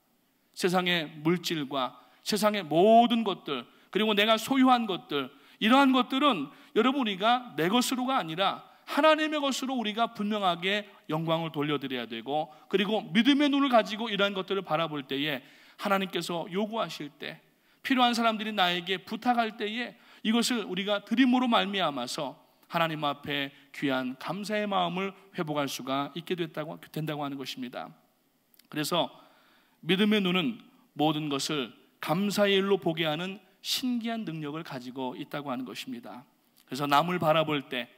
세상의 물질과 세상의 모든 것들, 그리고 내가 소유한 것들, 이러한 것들은 여러분 우리가 내 것으로가 아니라 하나님의 것으로 우리가 분명하게 영광을 돌려드려야 되고, 그리고 믿음의 눈을 가지고 이러한 것들을 바라볼 때에 하나님께서 요구하실 때, 필요한 사람들이 나에게 부탁할 때에 이것을 우리가 드림으로 말미암아서 하나님 앞에 귀한 감사의 마음을 회복할 수가 있게 된다고 하는 것입니다. 그래서 믿음의 눈은 모든 것을 감사의 일로 보게 하는 신기한 능력을 가지고 있다고 하는 것입니다. 그래서 남을 바라볼 때,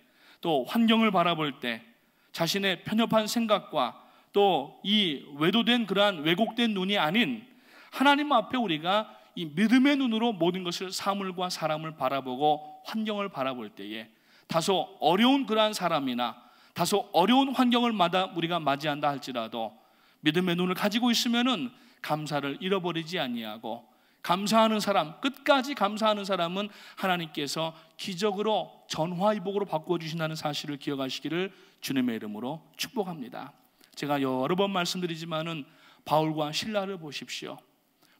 또 환경을 바라볼 때 자신의 편협한 생각과 또 이 외도된 그러한 왜곡된 눈이 아닌 하나님 앞에 우리가 이 믿음의 눈으로 모든 것을, 사물과 사람을 바라보고 환경을 바라볼 때에 다소 어려운 그러한 사람이나 다소 어려운 환경을 우리가 맞이한다 할지라도 믿음의 눈을 가지고 있으면은 감사를 잃어버리지 아니하고, 감사하는 사람, 끝까지 감사하는 사람은 하나님께서 기적으로 전화위복으로 바꿔주신다는 사실을 기억하시기를 주님의 이름으로 축복합니다. 제가 여러 번 말씀드리지만은 바울과 실라를 보십시오.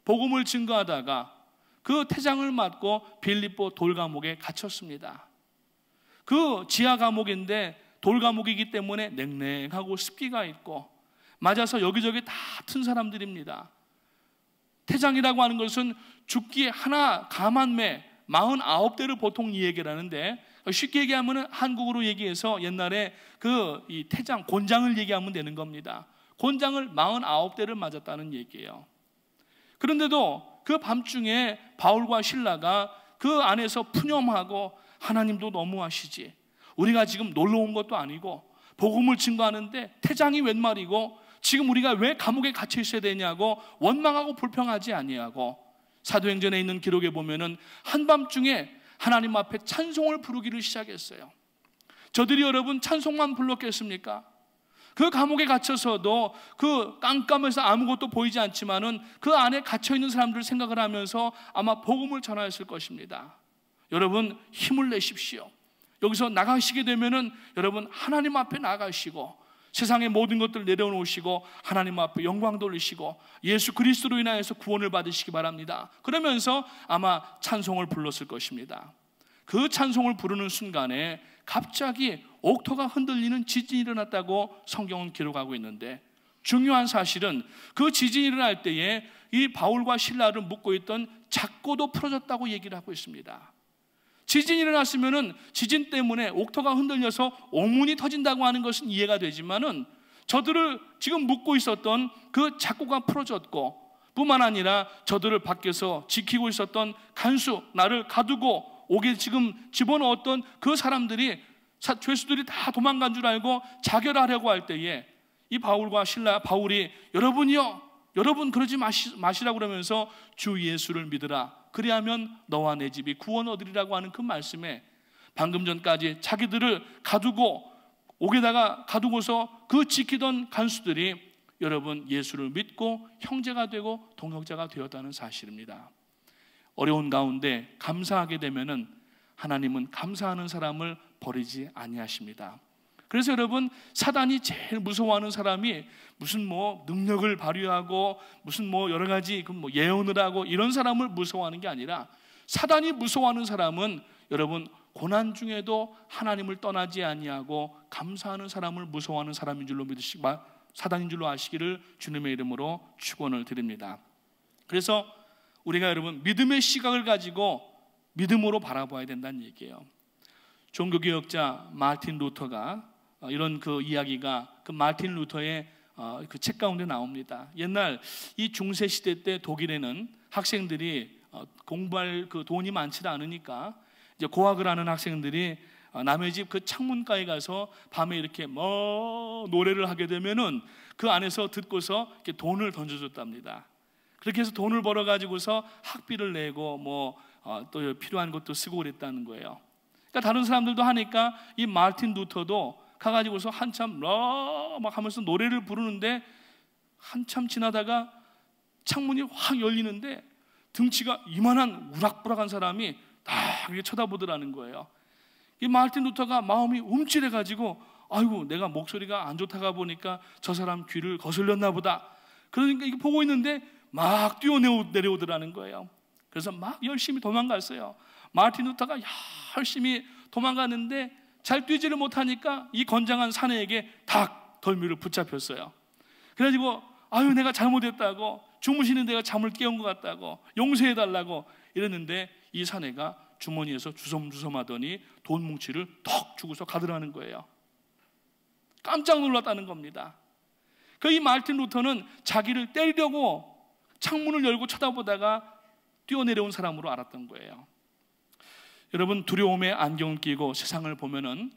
복음을 증거하다가 그 태장을 맞고 빌립보 돌감옥에 갇혔습니다. 그 지하 감옥인데 돌감옥이기 때문에 냉랭하고 습기가 있고 맞아서 여기저기 다 튼 사람들입니다. 태장이라고 하는 것은 죽기에 하나 감한매 49대를 보통 이 얘기를 하는데, 쉽게 얘기하면 한국으로 얘기해서 옛날에 이 태장, 곤장을 얘기하면 되는 겁니다. 곤장을 49대를 맞았다는 얘기예요. 그런데도 그 밤중에 바울과 실라가 그 안에서 푸념하고, 하나님도 너무하시지, 우리가 지금 놀러 온 것도 아니고 복음을 증거하는데 태장이 웬 말이고 지금 우리가 왜 감옥에 갇혀 있어야 되냐고 원망하고 불평하지 아니하고, 사도행전에 있는 기록에 보면은 한밤중에 하나님 앞에 찬송을 부르기를 시작했어요. 저들이 여러분 찬송만 불렀겠습니까? 그 감옥에 갇혀서도 그 깜깜해서 아무것도 보이지 않지만은 그 안에 갇혀 있는 사람들을 생각을 하면서 아마 복음을 전하였을 것입니다. 여러분 힘을 내십시오. 여기서 나가시게 되면은 여러분 하나님 앞에 나가시고 세상의 모든 것들을 내려놓으시고 하나님 앞에 영광 돌리시고 예수 그리스도로 인하여서 구원을 받으시기 바랍니다. 그러면서 아마 찬송을 불렀을 것입니다. 그 찬송을 부르는 순간에 갑자기 옥토가 흔들리는 지진이 일어났다고 성경은 기록하고 있는데, 중요한 사실은 그 지진이 일어날 때에 이 바울과 실라를 묶고 있던 작고도 풀어졌다고 얘기를 하고 있습니다. 지진이 일어났으면은 지진 때문에 옥토가 흔들려서 옥문이 터진다고 하는 것은 이해가 되지만은 저들을 지금 묶고 있었던 그 작고가 풀어졌고, 뿐만 아니라 저들을 밖에서 지키고 있었던 간수, 나를 가두고 옥에 지금 집어넣었던 그 사람들이, 죄수들이 다 도망간 줄 알고 자결하려고 할 때에 이 바울과 실라, 바울이 여러분이요, 여러분 그러지 마시라고 그러면서 주 예수를 믿으라, 그리하면 너와 내 집이 구원 얻으리라고 하는 그 말씀에 방금 전까지 자기들을 가두고 옥에다가 가두고서 그 지키던 간수들이 여러분 예수를 믿고 형제가 되고 동역자가 되었다는 사실입니다. 어려운 가운데 감사하게 되면은 하나님은 감사하는 사람을 버리지 아니하십니다. 그래서 여러분, 사단이 제일 무서워하는 사람이 무슨 능력을 발휘하고 무슨 여러 가지 예언을 하고 이런 사람을 무서워하는 게 아니라, 사단이 무서워하는 사람은 여러분 고난 중에도 하나님을 떠나지 아니하고 감사하는 사람을 무서워하는 사람인 줄로 믿으시기 사단인 줄로 아시기를 주님의 이름으로 축원을 드립니다. 그래서 우리가 여러분 믿음의 시각을 가지고 믿음으로 바라봐야 된다는 얘기예요. 종교개혁자 마틴 루터가 이런 그 이야기가 그 마틴 루터의 그 책 가운데 나옵니다. 옛날 이 중세 시대 때 독일에는 학생들이 공부할 그 돈이 많지 않으니까 이제 고학을 하는 학생들이 남의 집 그 창문가에 가서 밤에 이렇게 노래를 하게 되면은 그 안에서 듣고서 이렇게 돈을 던져줬답니다. 그렇게 해서 돈을 벌어 가지고서 학비를 내고 또 필요한 것도 쓰고 그랬다는 거예요. 그러니까 다른 사람들도 하니까 이 마틴 루터도 가가지고서 한참 막 하면서 노래를 부르는데 한참 지나다가 창문이 확 열리는데 등치가 이만한 우락부락한 사람이 딱 이렇게 쳐다보더라는 거예요. 이 마틴 루터가 마음이 움찔해가지고 아이고 내가 목소리가 안 좋다가 보니까 저 사람 귀를 거슬렸나 보다. 그러니까 이거 보고 있는데 막 뛰어내려오더라는 거예요. 그래서 막 열심히 도망갔어요. 마틴 루터가 열심히 도망가는데 잘 뛰지를 못하니까 이 건장한 사내에게 딱 덜미를 붙잡혔어요. 그래가지고 아유 내가 잘못했다고, 주무시는 데가 잠을 깨운 것 같다고, 용서해달라고 이랬는데 이 사내가 주머니에서 주섬주섬 하더니 돈 뭉치를 턱 주고서 가더라는 거예요. 깜짝 놀랐다는 겁니다. 이 마틴 루터는 자기를 때리려고 창문을 열고 쳐다보다가 뛰어내려온 사람으로 알았던 거예요. 여러분, 두려움의 안경을 끼고 세상을 보면은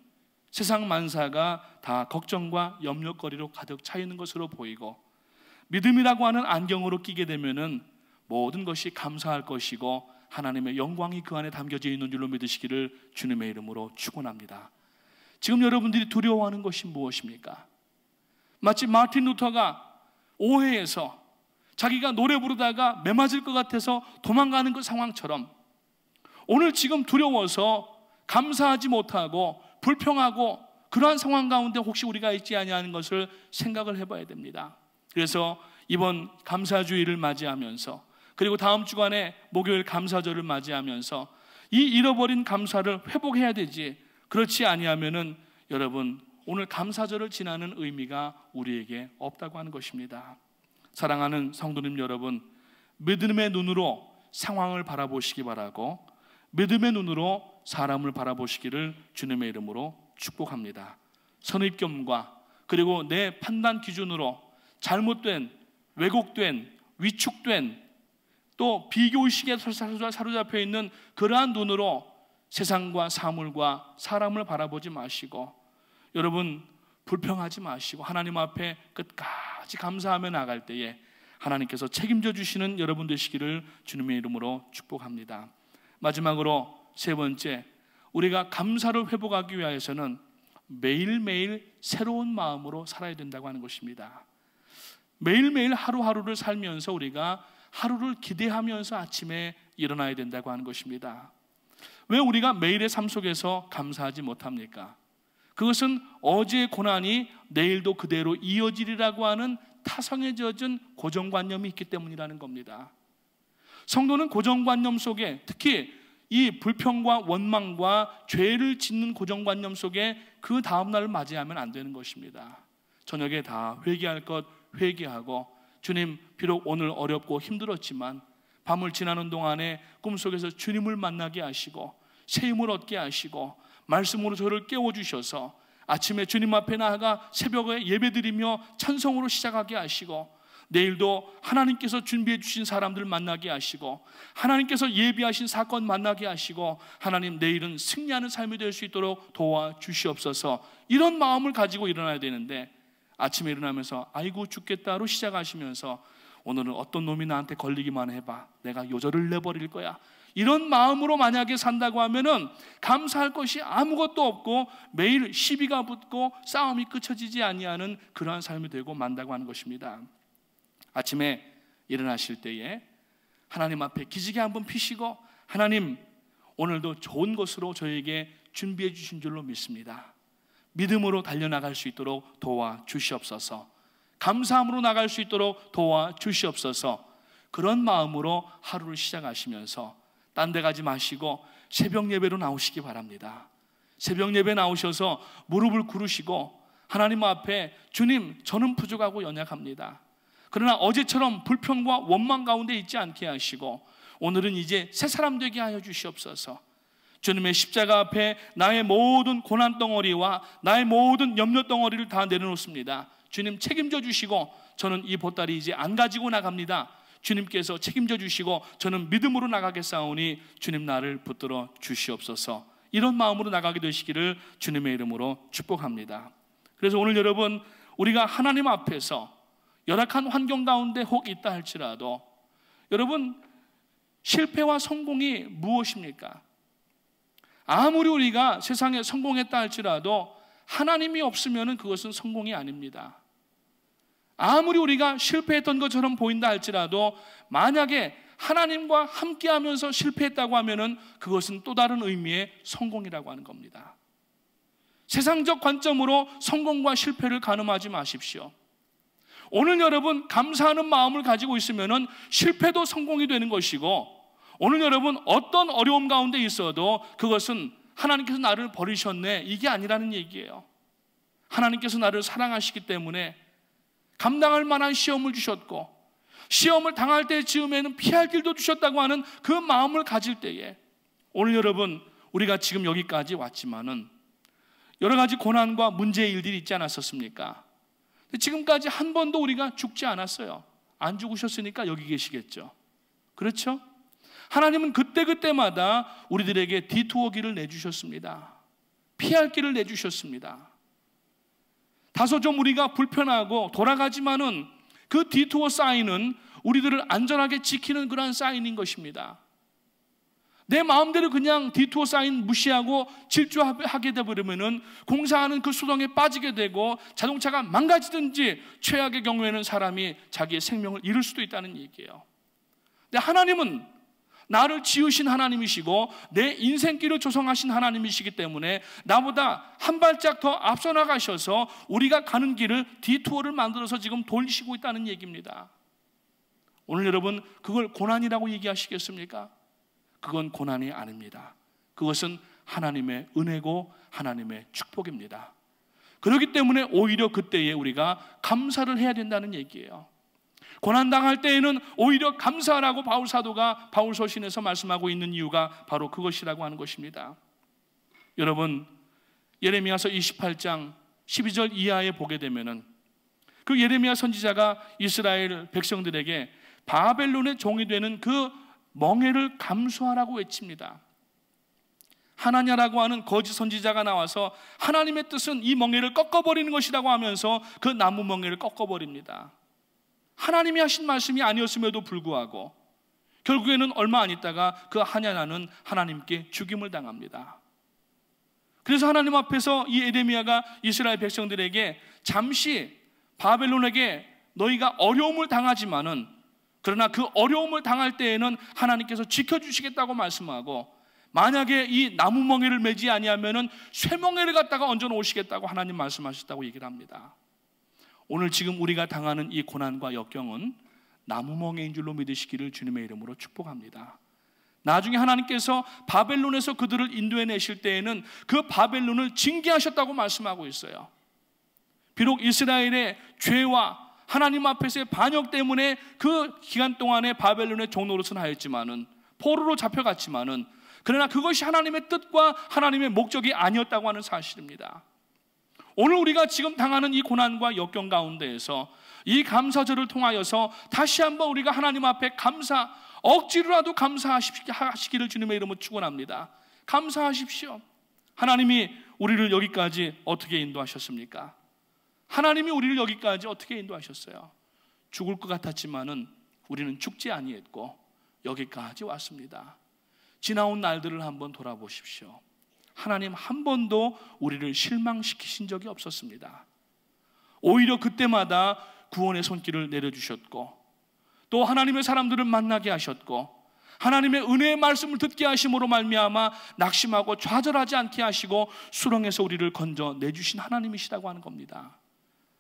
세상 만사가 다 걱정과 염려거리로 가득 차 있는 것으로 보이고, 믿음이라고 하는 안경으로 끼게 되면은 모든 것이 감사할 것이고 하나님의 영광이 그 안에 담겨져 있는 줄로 믿으시기를 주님의 이름으로 축원합니다. 지금 여러분들이 두려워하는 것이 무엇입니까? 마치 마틴 루터가 오해해서 자기가 노래 부르다가 매 맞을 것 같아서 도망가는 그 상황처럼 오늘 지금 두려워서 감사하지 못하고 불평하고 그러한 상황 가운데 혹시 우리가 있지 아니하는 것을 생각을 해봐야 됩니다. 그래서 이번 감사주일을 맞이하면서, 그리고 다음 주간에 목요일 감사절을 맞이하면서 이 잃어버린 감사를 회복해야 되지, 그렇지 아니하면은 여러분 오늘 감사절을 지나는 의미가 우리에게 없다고 하는 것입니다. 사랑하는 성도님 여러분, 믿음의 눈으로 상황을 바라보시기 바라고 믿음의 눈으로 사람을 바라보시기를 주님의 이름으로 축복합니다. 선입견과 그리고 내 판단 기준으로 잘못된, 왜곡된, 위축된, 또 비교의식에 사로잡혀 있는 그러한 눈으로 세상과 사물과 사람을 바라보지 마시고, 여러분 불평하지 마시고 하나님 앞에 끝까지 감사하며 나갈 때에 하나님께서 책임져 주시는 여러분 되시기를 주님의 이름으로 축복합니다. 마지막으로 세 번째, 우리가 감사를 회복하기 위해서는 매일매일 새로운 마음으로 살아야 된다고 하는 것입니다. 매일매일 하루하루를 살면서 우리가 하루를 기대하면서 아침에 일어나야 된다고 하는 것입니다. 왜 우리가 매일의 삶 속에서 감사하지 못합니까? 그것은 어제의 고난이 내일도 그대로 이어지리라고 하는 타성에 젖은 고정관념이 있기 때문이라는 겁니다. 성도는 고정관념 속에, 특히 이 불평과 원망과 죄를 짓는 고정관념 속에 그 다음날을 맞이하면 안 되는 것입니다. 저녁에 다 회개할 것 회개하고, 주님 비록 오늘 어렵고 힘들었지만 밤을 지나는 동안에 꿈속에서 주님을 만나게 하시고 새 힘을 얻게 하시고 말씀으로 저를 깨워주셔서 아침에 주님 앞에 나아가 새벽에 예배드리며 찬송으로 시작하게 하시고, 내일도 하나님께서 준비해 주신 사람들 만나게 하시고 하나님께서 예비하신 사건 만나게 하시고, 하나님 내일은 승리하는 삶이 될 수 있도록 도와주시옵소서. 이런 마음을 가지고 일어나야 되는데 아침에 일어나면서 아이고 죽겠다로 시작하시면서 오늘은 어떤 놈이 나한테 걸리기만 해봐, 내가 요절을 내버릴 거야, 이런 마음으로 만약에 산다고 하면은 감사할 것이 아무것도 없고 매일 시비가 붙고 싸움이 그쳐지지 아니하는 그러한 삶이 되고 만다고 하는 것입니다. 아침에 일어나실 때에 하나님 앞에 기지개 한번 피시고, 하나님 오늘도 좋은 것으로 저에게 준비해 주신 줄로 믿습니다. 믿음으로 달려나갈 수 있도록 도와주시옵소서. 감사함으로 나갈 수 있도록 도와주시옵소서. 그런 마음으로 하루를 시작하시면서 딴 데 가지 마시고 새벽 예배로 나오시기 바랍니다. 새벽 예배 나오셔서 무릎을 꿇으시고 하나님 앞에, 주님 저는 부족하고 연약합니다. 그러나 어제처럼 불평과 원망 가운데 있지 않게 하시고 오늘은 이제 새 사람 되게 하여 주시옵소서. 주님의 십자가 앞에 나의 모든 고난 덩어리와 나의 모든 염려 덩어리를 다 내려놓습니다. 주님 책임져 주시고 저는 이 보따리 이제 안 가지고 나갑니다. 주님께서 책임져 주시고 저는 믿음으로 나가겠사오니 주님 나를 붙들어 주시옵소서. 이런 마음으로 나가게 되시기를 주님의 이름으로 축복합니다. 그래서 오늘 여러분, 우리가 하나님 앞에서 열악한 환경 가운데 혹 있다 할지라도, 여러분 실패와 성공이 무엇입니까? 아무리 우리가 세상에 성공했다 할지라도 하나님이 없으면 그것은 성공이 아닙니다. 아무리 우리가 실패했던 것처럼 보인다 할지라도 만약에 하나님과 함께하면서 실패했다고 하면은 그것은 또 다른 의미의 성공이라고 하는 겁니다. 세상적 관점으로 성공과 실패를 가늠하지 마십시오. 오늘 여러분 감사하는 마음을 가지고 있으면은 실패도 성공이 되는 것이고, 오늘 여러분 어떤 어려움 가운데 있어도 그것은 하나님께서 나를 버리셨네, 이게 아니라는 얘기예요. 하나님께서 나를 사랑하시기 때문에 감당할 만한 시험을 주셨고, 시험을 당할 때 즈음에는 피할 길도 주셨다고 하는 그 마음을 가질 때에, 오늘 여러분 우리가 지금 여기까지 왔지만은 여러 가지 고난과 문제의 일들이 있지 않았었습니까? 지금까지 한 번도 우리가 죽지 않았어요. 안 죽으셨으니까 여기 계시겠죠. 그렇죠? 하나님은 그때그때마다 우리들에게 디투어 길을 내주셨습니다. 피할 길을 내주셨습니다. 다소 좀 우리가 불편하고 돌아가지만은 그 디투어 사인은 우리들을 안전하게 지키는 그러한 사인인 것입니다. 내 마음대로 그냥 디투어 사인 무시하고 질주하게 되버리면은 공사하는 그 수렁에 빠지게 되고 자동차가 망가지든지 최악의 경우에는 사람이 자기의 생명을 잃을 수도 있다는 얘기예요. 근데 하나님은 나를 지으신 하나님이시고 내 인생길을 조성하신 하나님이시기 때문에 나보다 한 발짝 더 앞서 나가셔서 우리가 가는 길을 디투어를 만들어서 지금 돌리시고 있다는 얘기입니다. 오늘 여러분 그걸 고난이라고 얘기하시겠습니까? 그건 고난이 아닙니다. 그것은 하나님의 은혜고 하나님의 축복입니다. 그렇기 때문에 오히려 그때에 우리가 감사를 해야 된다는 얘기예요. 고난당할 때에는 오히려 감사하라고 바울사도가 바울서신에서 말씀하고 있는 이유가 바로 그것이라고 하는 것입니다. 여러분 예레미야서 28장 12절 이하에 보게 되면은 그 예레미야 선지자가 이스라엘 백성들에게 바벨론의 종이 되는 그 멍에를 감수하라고 외칩니다. 하나냐라고 하는 거짓 선지자가 나와서 하나님의 뜻은 이 멍에를 꺾어버리는 것이라고 하면서 그 나무 멍에를 꺾어버립니다. 하나님이 하신 말씀이 아니었음에도 불구하고 결국에는 얼마 안 있다가 그 하냐나는 하나님께 죽임을 당합니다. 그래서 하나님 앞에서 이 예레미야가 이스라엘 백성들에게 잠시 바벨론에게 너희가 어려움을 당하지만은 그러나 그 어려움을 당할 때에는 하나님께서 지켜주시겠다고 말씀하고 만약에 이 나무 멍에를 매지 아니하면은 쇠멍에를 갖다가 얹어 놓으시겠다고 하나님 말씀하셨다고 얘기를 합니다. 오늘 지금 우리가 당하는 이 고난과 역경은 나무 멍에인 줄로 믿으시기를 주님의 이름으로 축복합니다. 나중에 하나님께서 바벨론에서 그들을 인도해내실 때에는 그 바벨론을 징계하셨다고 말씀하고 있어요. 비록 이스라엘의 죄와 하나님 앞에서의 반역 때문에 그 기간 동안에 바벨론의 종노릇은 하였지만은 포로로 잡혀갔지만은 그러나 그것이 하나님의 뜻과 하나님의 목적이 아니었다고 하는 사실입니다. 오늘 우리가 지금 당하는 이 고난과 역경 가운데에서 이 감사절을 통하여서 다시 한번 우리가 하나님 앞에 억지로라도 감사하시기를 주님의 이름으로 축원합니다. 감사하십시오. 하나님이 우리를 여기까지 어떻게 인도하셨습니까? 하나님이 우리를 여기까지 어떻게 인도하셨어요? 죽을 것 같았지만은 우리는 죽지 아니했고 여기까지 왔습니다. 지나온 날들을 한번 돌아보십시오. 하나님 한 번도 우리를 실망시키신 적이 없었습니다. 오히려 그때마다 구원의 손길을 내려주셨고, 또 하나님의 사람들을 만나게 하셨고, 하나님의 은혜의 말씀을 듣게 하심으로 말미암아 낙심하고 좌절하지 않게 하시고 수렁에서 우리를 건져내주신 하나님이시라고 하는 겁니다.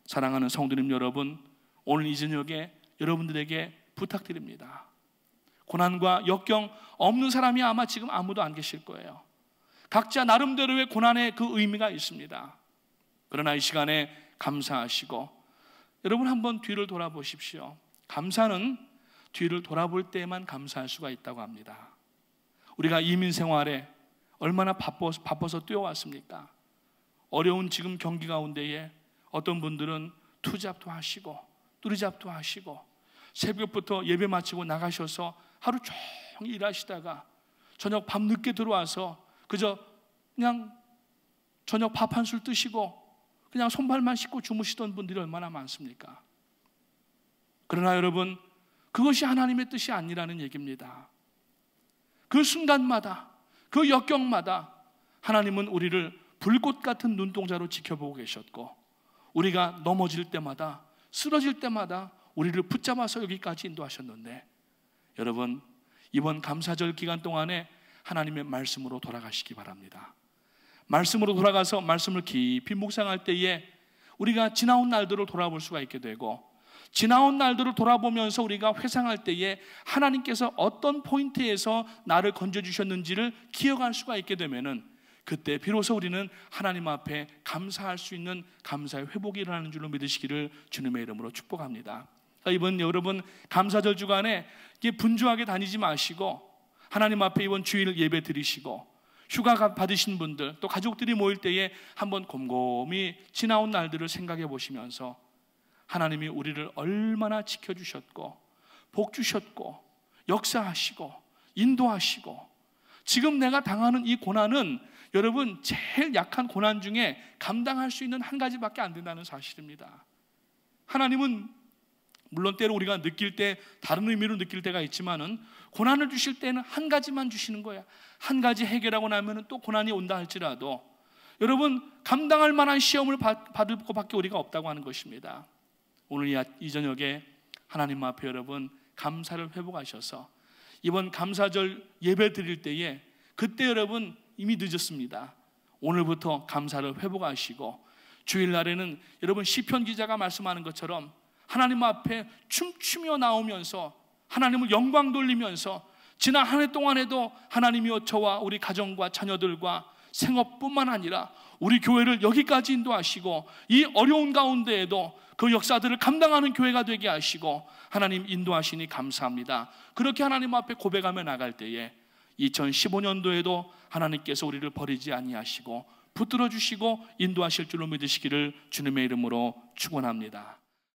사랑하는 성도님 여러분, 오늘 이 저녁에 여러분들에게 부탁드립니다. 고난과 역경 없는 사람이 아마 지금 아무도 안 계실 거예요. 각자 나름대로의 고난의 그 의미가 있습니다. 그러나 이 시간에 감사하시고, 여러분 한번 뒤를 돌아보십시오. 감사는 뒤를 돌아볼 때에만 감사할 수가 있다고 합니다. 우리가 이민 생활에 얼마나 바빠서 뛰어왔습니까? 어려운 지금 경기 가운데에 어떤 분들은 투잡도 하시고 뚜리잡도 하시고 새벽부터 예배 마치고 나가셔서 하루 종일 일하시다가 저녁 밤 늦게 들어와서 그저 그냥 저녁 밥 한 술 드시고 그냥 손발만 씻고 주무시던 분들이 얼마나 많습니까? 그러나 여러분, 그것이 하나님의 뜻이 아니라는 얘기입니다. 그 순간마다, 그 역경마다 하나님은 우리를 불꽃 같은 눈동자로 지켜보고 계셨고, 우리가 넘어질 때마다, 쓰러질 때마다 우리를 붙잡아서 여기까지 인도하셨는데, 여러분 이번 감사절 기간 동안에 하나님의 말씀으로 돌아가시기 바랍니다. 말씀으로 돌아가서 말씀을 깊이 묵상할 때에 우리가 지나온 날들을 돌아볼 수가 있게 되고, 지나온 날들을 돌아보면서 우리가 회상할 때에 하나님께서 어떤 포인트에서 나를 건져주셨는지를 기억할 수가 있게 되면은, 그때 비로소 우리는 하나님 앞에 감사할 수 있는 감사의 회복이 일어나는 줄로 믿으시기를 주님의 이름으로 축복합니다. 이번 여러분 감사절 주간에 분주하게 다니지 마시고 하나님 앞에 이번 주일 예배 드리시고, 휴가 받으신 분들 또 가족들이 모일 때에 한번 곰곰이 지나온 날들을 생각해 보시면서 하나님이 우리를 얼마나 지켜주셨고 복 주셨고 역사하시고 인도하시고, 지금 내가 당하는 이 고난은 여러분 제일 약한 고난 중에 감당할 수 있는 한 가지밖에 안 된다는 사실입니다. 하나님은 물론 때로 우리가 느낄 때 다른 의미로 느낄 때가 있지만은 고난을 주실 때는 한 가지만 주시는 거야. 한 가지 해결하고 나면은 또 고난이 온다 할지라도 여러분 감당할 만한 시험을 받을 것밖에 우리가 없다고 하는 것입니다. 오늘 이 저녁에 하나님 앞에 여러분 감사를 회복하셔서 이번 감사절 예배 드릴 때에 그때 여러분 이미 늦었습니다. 오늘부터 감사를 회복하시고, 주일날에는 여러분 시편 기자가 말씀하는 것처럼 하나님 앞에 춤추며 나오면서 하나님을 영광 돌리면서 지난 한 해 동안에도 하나님이여 저와 우리 가정과 자녀들과 생업뿐만 아니라 우리 교회를 여기까지 인도하시고 이 어려운 가운데에도 그 역사들을 감당하는 교회가 되게 하시고 하나님 인도하시니 감사합니다. 그렇게 하나님 앞에 고백하며 나갈 때에 2015년도에도 하나님께서 우리를 버리지 아니하시고 붙들어 주시고 인도하실 줄로 믿으시기를 주님의 이름으로 축원합니다.